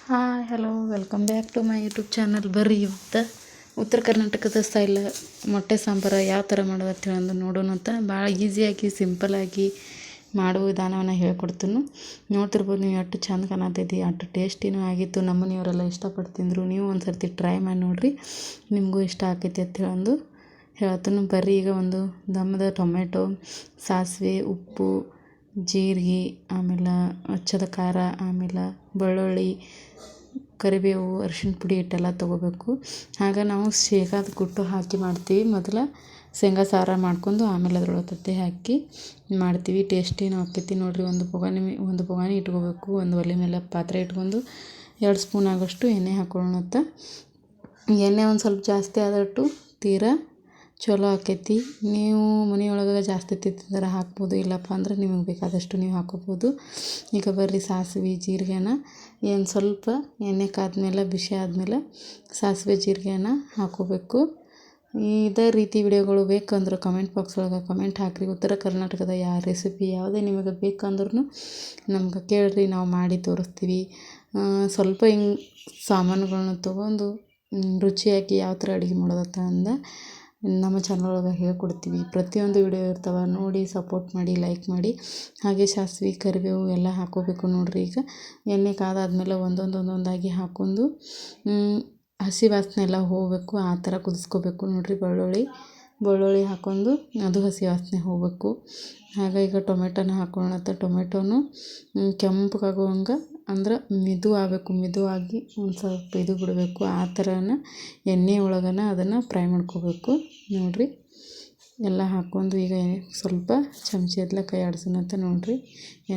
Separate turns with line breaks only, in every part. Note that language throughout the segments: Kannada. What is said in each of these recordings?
Hi hello welcome back to my YouTube channel. ಬರ್ರಿ ಇವತ್ತು ಉತ್ತರ ಕರ್ನಾಟಕದ ಸ್ಟೈಲ್ ಮೊಟ್ಟೆ ಸಾಂಬಾರು ಯಾವ ಥರ ಮಾಡೋದು ಅಂತ ಹೇಳಂದು ನೋಡೋಣ ಅಂತ. ಭಾಳ ಈಸಿಯಾಗಿ ಸಿಂಪಲ್ಲಾಗಿ ಮಾಡುವ ವಿಧಾನವನ್ನು ಹೇಳ್ಕೊಡ್ತೀನಿ. ನೋಡ್ತಿರ್ಬೋದು ನೀವು ಎಷ್ಟು ಚಂದ ಕಾಣತೈತಿ, ಅಷ್ಟು ಟೇಸ್ಟಿನೂ ಆಗಿತ್ತು. ನಮ್ಮ ಮನೆಯವರೆಲ್ಲ ಇಷ್ಟಪಟ್ಟು ತಿಂದರು. ನೀವು ಒಂದು ಸರ್ತಿ ಟ್ರೈ ಮಾಡಿ ನೋಡಿರಿ, ನಿಮಗೂ ಇಷ್ಟ ಆಕೈತಿ ಅಂತ ಹೇಳಂದು ಹೇಳ್ತೀನಿ. ಬರ್ರಿ ಈಗ ಒಂದು ದಮ್ಮದ ಟೊಮೆಟೊ, ಸಾಸಿವೆ, ಉಪ್ಪು, ಜೀರಿಗೆ, ಆಮೇಲೆ ಹಚ್ಚದ ಖಾರ, ಆಮೇಲೆ ಬೆಳ್ಳುಳ್ಳಿ, ಕರಿಬೇವು, ಅರಿಶಿಣ ಪುಡಿ ಇಟ್ಟೆಲ್ಲ ತೊಗೋಬೇಕು. ಆಗ ನಾವು ಶೇಂಗಾದ ಕುಟ್ಟು ಹಾಕಿ ಮಾಡ್ತೀವಿ. ಮೊದಲು ಶೇಂಗಾ ಸಾರ ಮಾಡ್ಕೊಂಡು ಆಮೇಲೆ ಅದ್ರೊಳಗೆ ತತ್ತಿ ಹಾಕಿ ಮಾಡ್ತೀವಿ. ಟೇಸ್ಟಿನೂ ಆಕೈತಿ ನೋಡಿರಿ. ಒಂದು ಬೊಗಾನಿ ಇಟ್ಕೋಬೇಕು. ಒಂದು ಒಲೆ ಮೇಲೆ ಪಾತ್ರೆ ಇಟ್ಕೊಂಡು 2 ಸ್ಪೂನ್ ಆಗೋಷ್ಟು ಎಣ್ಣೆ ಹಾಕೊಳ್ಳೋಣತ್ತ. ಎಣ್ಣೆ ಒಂದು ಸ್ವಲ್ಪ ಜಾಸ್ತಿ ಆದಟ್ಟು ತೀರಾ ಚಲೋ ಆಕೈತಿ. ನೀವು ಮನೆಯೊಳಗೆ ಜಾಸ್ತಿ ತಿಂತಿದ್ರೆ ಹಾಕ್ಬೋದು, ಇಲ್ಲಪ್ಪ ಅಂದ್ರೆ ನಿಮಗೆ ಬೇಕಾದಷ್ಟು ನೀವು ಹಾಕೋಬೋದು. ಈಗ ಬರ್ರಿ ಸಾಸಿವೆ ಜೀರಿಗೆನ ಏನು ಸ್ವಲ್ಪ ಎಣ್ಣೆ ಕಾದ್ಮೇಲೆ ಬಿಸಿ ಆದಮೇಲೆ ಸಾಸಿವೆ ಜೀರಿಗೆನ ಹಾಕೋಬೇಕು. ಇದೇ ರೀತಿ ವಿಡಿಯೋಗಳು ಬೇಕಂದ್ರೆ ಕಮೆಂಟ್ ಬಾಕ್ಸ್ ಒಳಗೆ ಕಮೆಂಟ್ ಹಾಕಿರಿ. ಉತ್ತರ ಕರ್ನಾಟಕದ ರೆಸಿಪಿ ಯಾವುದೇ ನಿಮಗೆ ಬೇಕಂದ್ರೂ ನಮ್ಗೆ ಕೇಳಿರಿ, ನಾವು ಮಾಡಿ ತೋರಿಸ್ತೀವಿ. ಸ್ವಲ್ಪ ಹಿಂಗೆ ಸಾಮಾನುಗಳನ್ನ ತೊಗೊಂಡು ರುಚಿಯಾಗಿ ಯಾವ ಥರ ಅಡುಗೆ ಮಾಡೋದತ್ತ ಅಂದ ನಮ್ಮ ಚಾನಲ್ ಒಳಗೆ ಹೇಳ್ಕೊಡ್ತೀವಿ. ಪ್ರತಿಯೊಂದು ವಿಡಿಯೋ ಇರ್ತಾವೆ, ನೋಡಿ ಸಪೋರ್ಟ್ ಮಾಡಿ, ಲೈಕ್ ಮಾಡಿ. ಹಾಗೆ ಸಾಸಿವೆ ಕರಿಬೇವು ಎಲ್ಲ ಹಾಕೋಬೇಕು ನೋಡಿರಿ. ಈಗ ಎಣ್ಣೆ ಕಾದಾದ್ಮೇಲೆ ಒಂದೊಂದಾಗಿ ಹಾಕ್ಕೊಂಡು ಹಸಿ ವಾಸನೆ ಎಲ್ಲ ಹೋಗಬೇಕು, ಆ ಥರ ಕುದಿಸ್ಕೋಬೇಕು ನೋಡಿರಿ. ಬೆಳ್ಳುಳ್ಳಿ ಹಾಕ್ಕೊಂಡು ಅದು ಹಸಿ ವಾಸನೆ ಹೋಗಬೇಕು. ಆಗ ಈಗ ಟೊಮೆಟೊನ ಹಾಕೊಳ್ಳೋಣತ್ತ. ಟೊಮೆಟೊನು ಕೆಂಪಗಾಗುವಂಗೆ ಅಂದ್ರೆ ಮಿದುವಾಗಿ ಒಂದು ಸ್ವಲ್ಪ ಇದು ಬಿಡಬೇಕು. ಆ ಥರನ ಎಣ್ಣೆ ಒಳಗನ ಅದನ್ನು ಫ್ರೈ ಮಾಡ್ಕೋಬೇಕು ನೋಡಿರಿ. ಎಲ್ಲ ಹಾಕ್ಕೊಂಡು ಈಗ ಸ್ವಲ್ಪ ಚಮಚದಲ್ಲೇ ಕೈ ಆಡ್ಸೋಣತ್ತ ನೋಡಿರಿ.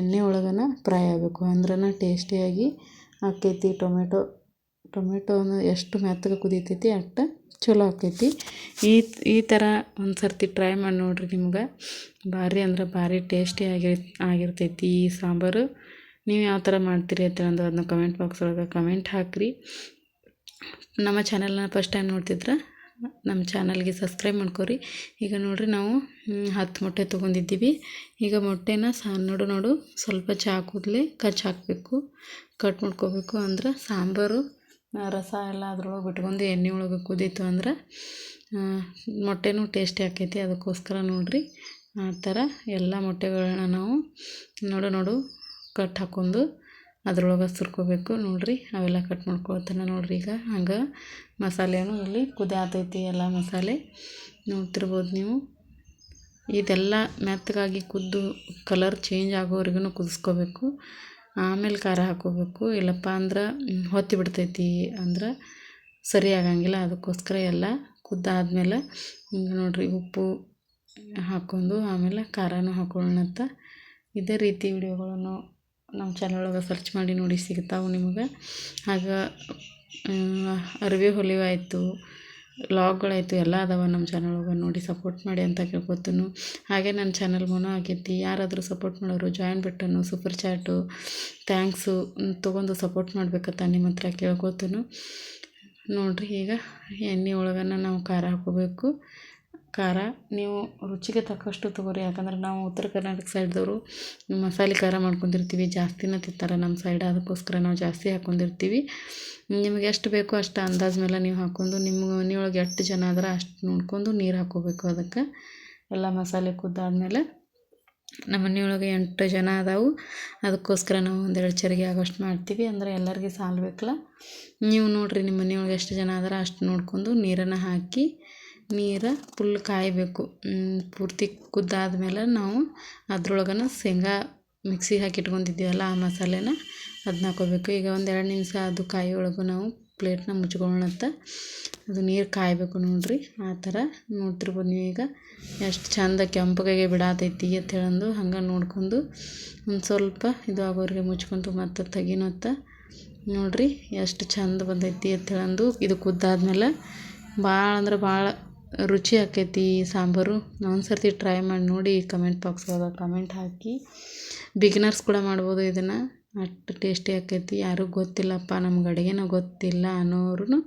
ಎಣ್ಣೆ ಒಳಗನ ಫ್ರೈ ಆಗಬೇಕು ಅಂದ್ರನ ಟೇಸ್ಟಿಯಾಗಿ ಆಕೈತಿ. ಟೊಮೆಟೊನ ಎಷ್ಟು ಮೆತ್ತಗೆ ಕುದೀತೈತಿ ಅಷ್ಟು ಚಲೋ ಆಕೈತಿ. ಈ ಥರ ಒಂದು ಸರ್ತಿ ಟ್ರೈ ಮಾಡಿ ನೋಡಿರಿ. ನಿಮ್ಗೆ ಭಾರಿ ಟೇಸ್ಟಿ ಆಗಿರ್ತೈತಿ ಈ ಸಾಂಬಾರು. ನೀವು ಯಾವ ಥರ ಮಾಡ್ತೀರಿ ಅಂತ ಅದನ್ನ ಕಮೆಂಟ್ ಬಾಕ್ಸ್ ಒಳಗೆ ಕಮೆಂಟ್ ಹಾಕಿರಿ. ನಮ್ಮ ಚಾನಲ್ನ ಫಸ್ಟ್ ಟೈಮ್ ನೋಡ್ತಿದ್ರೆ ನಮ್ಮ ಚಾನಲ್ಗೆ ಸಬ್ಸ್ಕ್ರೈಬ್ ಮಾಡ್ಕೊರಿ. ಈಗ ನೋಡಿರಿ ನಾವು 10 ಮೊಟ್ಟೆ ತೊಗೊಂಡಿದ್ದೀವಿ. ಈಗ ಮೊಟ್ಟೆನ ನೋಡು ಸ್ವಲ್ಪ ಚಾಕುದಲ್ಲೇ ಹಾಕಬೇಕು, ಕಟ್ ಮಾಡ್ಕೋಬೇಕು. ಅಂದ್ರೆ ಸಾಂಬಾರು ರಸ ಎಲ್ಲ ಅದ್ರೊಳಗೆ ಬಿಟ್ಕೊಂಡು ಎಣ್ಣೆ ಒಳಗೆ ಕುದೀತು ಅಂದ್ರೆ ಮೊಟ್ಟೆನೂ ಟೇಸ್ಟಿ ಆಕೈತಿ. ಅದಕ್ಕೋಸ್ಕರ ನೋಡಿರಿ ಆ ಥರ ಎಲ್ಲ ಮೊಟ್ಟೆಗಳನ್ನ ನಾವು ನೋಡು ಕಟ್ ಹಾಕ್ಕೊಂಡು ಅದ್ರೊಳಗೆ ಸುರ್ಕೋಬೇಕು ನೋಡಿರಿ. ಅವೆಲ್ಲ ಕಟ್ ಮಾಡ್ಕೊಳ್ತಾನೆ ನೋಡಿರಿ. ಈಗ ಹಂಗೆ ಮಸಾಲೆನೂ ಇಲ್ಲಿ ಕುದಿಯಾತೈತಿ. ಎಲ್ಲ ಮಸಾಲೆ ನೋಡ್ತಿರ್ಬೋದು ನೀವು. ಇದೆಲ್ಲ ಮೆತ್ತಗಾಗಿ ಕುದ್ದು ಕಲರ್ ಚೇಂಜ್ ಆಗೋವರೆಗೂ ಕುದಿಸ್ಕೋಬೇಕು. ಆಮೇಲೆ ಖಾರ ಹಾಕ್ಕೋಬೇಕು, ಇಲ್ಲಪ್ಪ ಅಂದ್ರೆ ಹೊತ್ತಿ ಬಿಡ್ತೈತಿ, ಅಂದ್ರೆ ಸರಿ ಆಗಂಗಿಲ್ಲ. ಅದಕ್ಕೋಸ್ಕರ ಎಲ್ಲ ಕುದ್ದಾದ್ಮೇಲೆ ನೋಡಿರಿ ಉಪ್ಪು ಹಾಕ್ಕೊಂಡು ಆಮೇಲೆ ಖಾರನೂ ಹಾಕೊಳ್ಳೋಣಂತ. ಇದೇ ರೀತಿ ವಿಡಿಯೋಗಳನ್ನು ನಮ್ಮ ಚಾನಲ್ ಒಳಗೆ ಸರ್ಚ್ ಮಾಡಿ ನೋಡಿ ಸಿಗ್ತಾವೆ ನಿಮಗೆ. ಆಗ ಅರಿವೆ ಹೊಲಿವಾಯಿತು, ವ್ಲಾಗ್ಗಳಾಯಿತು, ಎಲ್ಲ ಅದಾವೆ ನಮ್ಮ ಚಾನಲ್ ಒಳಗೆ. ನೋಡಿ ಸಪೋರ್ಟ್ ಮಾಡಿ ಅಂತ ಕೇಳ್ಕೊತೀನಿ. ಹಾಗೆ ನನ್ನ ಚಾನಲ್ ಮೊನೋ ಆಗೈತಿ. ಯಾರಾದರೂ ಸಪೋರ್ಟ್ ಮಾಡೋರು join button, super chat, thanks ತೊಗೊಂಡು ಸಪೋರ್ಟ್ ಮಾಡ್ಬೇಕಂತ ನಿಮ್ಮ ಹತ್ರ ಕೇಳ್ಕೊತೀನಿ ನೋಡಿರಿ. ಈಗ ಎಣ್ಣೆ ಒಳಗನ ನಾವು ಖಾರ ಹಾಕೋಬೇಕು. ಖಾರ ನೀವು ರುಚಿಗೆ ತಕ್ಕಷ್ಟು ತೊಗೊರಿ. ಯಾಕಂದ್ರೆ ನಾವು ಉತ್ತರ ಕರ್ನಾಟಕ ಸೈಡ್ದವರು ಮಸಾಲೆ ಖಾರ ಮಾಡ್ಕೊಂಡಿರ್ತೀವಿ, ಜಾಸ್ತಿನೇ ತಿಂತಾರೆ ನಮ್ಮ ಸೈಡ್. ಅದಕ್ಕೋಸ್ಕರ ನಾವು ಜಾಸ್ತಿ ಹಾಕ್ಕೊಂಡಿರ್ತೀವಿ. ನಿಮಗೆ ಎಷ್ಟು ಬೇಕೋ ಅಷ್ಟು ಅಂದಾಜು ಮೇಲೆ ನೀವು ಹಾಕ್ಕೊಂಡು, ನಿಮ್ಮ ಮನೆಯೊಳಗೆ ಎಷ್ಟು ಜನ ಆದ್ರೆ ಅಷ್ಟು ನೋಡ್ಕೊಂಡು ನೀರು ಹಾಕ್ಕೋಬೇಕು. ಅದಕ್ಕೆ ಎಲ್ಲ ಮಸಾಲೆ ಕುದ್ದಾದ್ಮೇಲೆ ನಮ್ಮ ಮನೆಯೊಳಗೆ 8 ಜನ ಅದಾವು. ಅದಕ್ಕೋಸ್ಕರ ನಾವು 1-2 ಚರಿಗೆ ಆಗೋಷ್ಟು ಮಾಡ್ತೀವಿ. ಅಂದರೆ ಎಲ್ಲರಿಗೆ ಸಾಲ್ಬೇಕಲ್ಲ. ನೀವು ನೋಡಿರಿ ನಿಮ್ಮ ಮನೆಯೊಳಗೆ ಎಷ್ಟು ಜನ ಆದ್ರೆ ಅಷ್ಟು ನೋಡ್ಕೊಂಡು ನೀರನ್ನು ಹಾಕಿ ನೀರು ಫುಲ್ ಕಾಯಬೇಕು. ಪೂರ್ತಿ ಕುದ್ದಾದ್ಮೇಲೆ ನಾವು ಅದ್ರೊಳಗನ ಶೇಂಗಾ ಮಿಕ್ಸಿಗೆ ಹಾಕಿ ಇಟ್ಕೊಂಡಿದ್ದೀವಲ್ಲ ಆ ಮಸಾಲೆನ ಅದನ್ನ ಹಾಕೋಬೇಕು. ಈಗ 1-2 ನಿಮಿಷ ಅದು ಕಾಯೊಳಗೂ ನಾವು ಪ್ಲೇಟ್ನ ಮುಚ್ಕೊಳ್ಳೋಣಂತ. ಅದು ನೀರು ಕಾಯಬೇಕು ನೋಡಿರಿ. ಆ ಥರ ನೋಡ್ತಿರ್ಬೋದು ನೀವು. ಈಗ ಎಷ್ಟು ಚಂದ ಕೆಂಪಗೆ ಬಿಡಾತೈತಿ ಅಂತ ಹೇಳಂದು ಹಂಗೆ ನೋಡ್ಕೊಂಡು ಒಂದು ಸ್ವಲ್ಪ ಇದು ಆಗೋರಿಗೆ ಮುಚ್ಕೊಂತು ಮತ್ತು ತೆಗಿನತ್ತ ನೋಡಿರಿ. ಎಷ್ಟು ಚಂದ ಬಂದೈತಿ ಅಂತ ಹೇಳಂದು. ಇದು ಕುದ್ದಾದ್ಮೇಲೆ ಭಾಳ ರುಚಿ ಆಕೈತಿ ಸಾಂಬಾರು. ಒಂದು ಸರ್ತಿ ಟ್ರೈ ಮಾಡಿ ನೋಡಿ. ಕಮೆಂಟ್ ಬಾಕ್ಸ್ ಒಳಗೆ ಕಮೆಂಟ್ ಹಾಕಿ. ಬಿಗಿನರ್ಸ್ ಕೂಡ ಮಾಡ್ಬೋದು ಇದನ್ನು, ಅಷ್ಟು ಟೇಸ್ಟಿ ಆಕೈತಿ. ಯಾರಿಗೂ ಗೊತ್ತಿಲ್ಲಪ್ಪ ನಮ್ಗೆ ಅಡುಗೆನ ಗೊತ್ತಿಲ್ಲ ಅನ್ನೋರು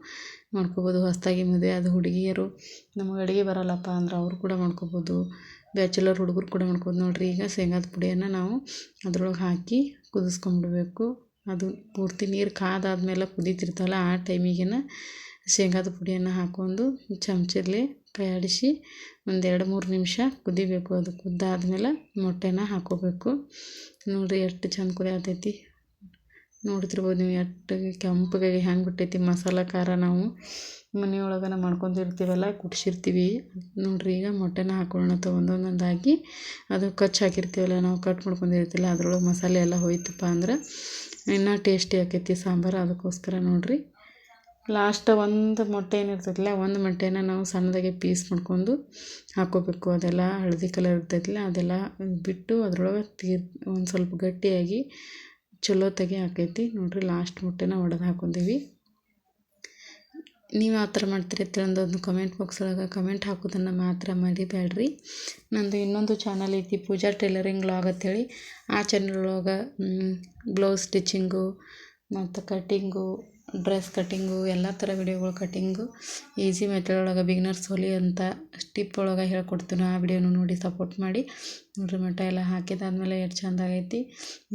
ಮಾಡ್ಕೋಬೋದು. ಹೊಸದಾಗಿ ಮದುವೆ ಆದ ಹುಡುಗಿಯರು ನಮಗೆ ಅಡುಗೆ ಬರಲ್ಲಪ್ಪ ಅಂದ್ರೆ ಅವರು ಕೂಡ ಮಾಡ್ಕೋಬೋದು. ಬ್ಯಾಚುಲರ್ ಹುಡುಗರು ಕೂಡ ಮಾಡ್ಕೋಬೋದು ನೋಡಿರಿ. ಈಗ ಶೇಂಗಾದ ಪುಡಿಯನ್ನು ನಾವು ಅದ್ರೊಳಗೆ ಹಾಕಿ ಕುದಿಸ್ಕೊಂಬಿಡ್ಬೇಕು. ಅದು ಪೂರ್ತಿ ನೀರು ಕಾದಾದ್ಮೇಲೆ ಕುದೀತಿರ್ತವಲ್ಲ ಆ ಟೈಮಿಗೆನ ಶೇಂಗಾದ ಪುಡಿಯನ್ನು ಹಾಕ್ಕೊಂಡು ಚಮಚಲ್ಲಿ ಕೈಯಾಡಿಸಿ ಒಂದು 2-3 ನಿಮಿಷ ಕುದಿಬೇಕು. ಅದು ಕುದ್ದಾದ್ಮೇಲೆ ಮೊಟ್ಟೆನ ಹಾಕ್ಕೋಬೇಕು. ನೋಡಿರಿ ಎಷ್ಟು ಚಂದ ಕುದಿಯತೈತಿ. ನೋಡ್ತಿರ್ಬೋದು ನೀವು ಎಷ್ಟು ಕೆಂಪಗಾಗಿ ಹೆಂಗೆ ಬಿಟ್ಟೈತಿ ಮಸಾಲೆ ಖಾರ. ನಾವು ಮನೆಯೊಳಗನ ಮಾಡ್ಕೊಂಡಿರ್ತೀವಲ್ಲ, ಕುಟ್ಸಿರ್ತೀವಿ. ನೋಡಿರಿ ಈಗ ಮೊಟ್ಟೆನ ಹಾಕೊಳ್ಳೋಣ ಒಂದೊಂದಾಗಿ. ಅದು ಕಚ್ ಹಾಕಿರ್ತೀವಲ್ಲ, ನಾವು ಕಟ್ ಮಾಡ್ಕೊಂಡಿರ್ತಿಲ್ಲ, ಅದ್ರೊಳಗೆ ಮಸಾಲೆ ಎಲ್ಲ ಹೋಯ್ತಪ್ಪ ಅಂದ್ರೆ ಇನ್ನೂ ಟೇಸ್ಟಿ ಆಕೈತಿ ಸಾಂಬಾರು. ಅದಕ್ಕೋಸ್ಕರ ನೋಡಿರಿ ಲಾಸ್ಟ್ ಒಂದು ಮೊಟ್ಟೆ ಏನಿರ್ತೈತಿಲ್ಲ, ಒಂದು ಮೊಟ್ಟೆನ ನಾವು ಸಣ್ಣದಾಗೆ ಪೀಸ್ ಮಾಡ್ಕೊಂಡು ಹಾಕ್ಕೋಬೇಕು. ಅದೆಲ್ಲ ಹಳದಿ ಕಲರ್ ಇರ್ತೈತಿಲ್ಲ ಅದೆಲ್ಲ ಬಿಟ್ಟು ಅದ್ರೊಳಗೆ ಒಂದು ಸ್ವಲ್ಪ ಗಟ್ಟಿಯಾಗಿ ಚಲೋತ್ತಾಗಿ ಆಕೈತಿ. ನೋಡಿರಿ ಲಾಸ್ಟ್ ಮೊಟ್ಟೆನ ಒಡೆದು ಹಾಕ್ಕೊಂತೀವಿ. ನೀವು ಯಾವ ಥರ ಮಾಡ್ತೀರಿ ಅಂತೇಳಿ ಒಂದು ಕಮೆಂಟ್ ಬಾಕ್ಸ್ ಒಳಗೆ ಕಮೆಂಟ್ ಹಾಕೋದನ್ನು ಮಾತ್ರ ಮರಿಬೇಡ್ರಿ. ನಂದು ಇನ್ನೊಂದು ಚಾನಲ್ ಐತಿ, ಪೂಜಾ ಟೈಲರಿಂಗ್ ವ್ಲಾಗ್ ಅಂತೇಳಿ. ಆ ಚಾನಲ್ ಒಳಗೆ ಬ್ಲೌಸ್ ಸ್ಟಿಚಿಂಗು ಮತ್ತು ಕಟ್ಟಿಂಗು, ಡ್ರೆಸ್ ಕಟ್ಟಿಂಗು, ಎಲ್ಲ ಥರ ವಿಡಿಯೋಗಳು ಕಟ್ಟಿಂಗು ಈಸಿ ಮೆಥಡ್ ಒಳಗೆ ಬಿಗಿನರ್ಸ್ ಹೊಲಿ ಅಂತ ಟಿಪ್ ಒಳಗೆ ಹೇಳ್ಕೊಡ್ತೀನಿ. ಆ ವಿಡಿಯೋನು ನೋಡಿ ಸಪೋರ್ಟ್ ಮಾಡಿ. ನೋಡಿರಿ ಮೊಟ್ಟೆ ಎಲ್ಲ ಹಾಕಿದಾದ್ಮೇಲೆ ಎಷ್ಟು ಚೆಂದ ಆಗೈತಿ.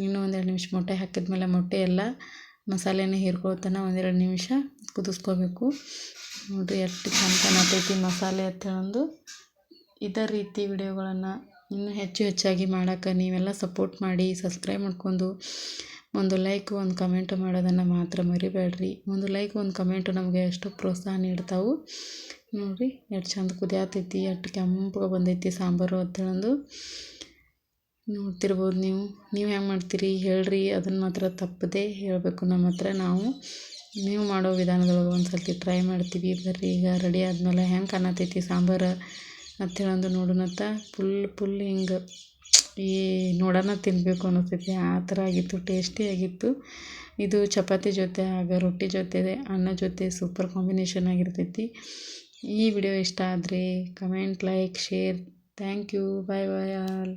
ಇನ್ನೂ 1-2 ನಿಮಿಷ ಮೊಟ್ಟೆ ಹಾಕಿದ್ಮೇಲೆ ಮೊಟ್ಟೆ ಎಲ್ಲ ಮಸಾಲೆನೇ ಹೀರ್ಕೊಳ್ತಾನೆ 1-2 ನಿಮಿಷ ಕುದಿಸ್ಕೋಬೇಕು. ನೋಡಿರಿ ಎಷ್ಟು ಚೆಂದ ಕಾಣತೈತಿ ಮಸಾಲೆ ಅಂತೇಳಂದು. ಇದೇ ರೀತಿ ವಿಡಿಯೋಗಳನ್ನು ಇನ್ನೂ ಹೆಚ್ಚಾಗಿ ಮಾಡೋಕ್ಕೆ ನೀವೆಲ್ಲ ಸಪೋರ್ಟ್ ಮಾಡಿ, ಸಬ್ಸ್ಕ್ರೈಬ್ ಮಾಡ್ಕೊಂಡು ಒಂದು ಲೈಕ್ ಒಂದು ಕಮೆಂಟು ಮಾಡೋದನ್ನು ಮಾತ್ರ ಮರಿಬೇಡ್ರಿ. ಒಂದು ಲೈಕ್ ಒಂದು ಕಮೆಂಟು ನಮಗೆ ಎಷ್ಟು ಪ್ರೋತ್ಸಾಹ ನೀಡ್ತಾವೆ. ನೋಡಿರಿ ಎಷ್ಟು ಚೆಂದ ಕುದಿಯತೈತಿ, ಎಷ್ಟು ಕೆಂಪಗೆ ಬಂದೈತಿ ಸಾಂಬಾರು ಅಂತೇಳಂದು. ನೋಡ್ತಿರ್ಬೋದು ನೀವು ಹೆಂಗೆ ಮಾಡ್ತೀರಿ ಹೇಳ್ರಿ. ಅದನ್ನು ಮಾತ್ರ ತಪ್ಪದೆ ಹೇಳಬೇಕು ನಮ್ಮ ಹತ್ರ. ನೀವು ಮಾಡೋ ವಿಧಾನದೊಳಗೆ ಒಂದು ಸರ್ತಿ ಟ್ರೈ ಮಾಡ್ತೀವಿ. ಬರ್ರಿ ಈಗ ರೆಡಿ ಆದಮೇಲೆ ಹೆಂಗೆ ಕಾಣತೈತಿ ಸಾಂಬಾರು ಅಂತೇಳಂದು ನೋಡೋಣತ್ತ. ಫುಲ್ ಹಿಂಗೆ ಈ ನೋಡೋಣ ತಿನ್ನಬೇಕು ಅನ್ನಿಸ್ತೈತಿ, ಆ ಥರ ಆಗಿತ್ತು. ಟೇಸ್ಟಿ ಆಗಿತ್ತು. ಇದು ಚಪಾತಿ ಜೊತೆ ಆಗ ರೊಟ್ಟಿ ಜೊತೆ ಅನ್ನ ಜೊತೆ ಸೂಪರ್ ಕಾಂಬಿನೇಷನ್ ಆಗಿರ್ತೈತಿ. ಈ ವಿಡಿಯೋ ಇಷ್ಟ ಆದರೆ comment, like, share. Thank you. Bye all.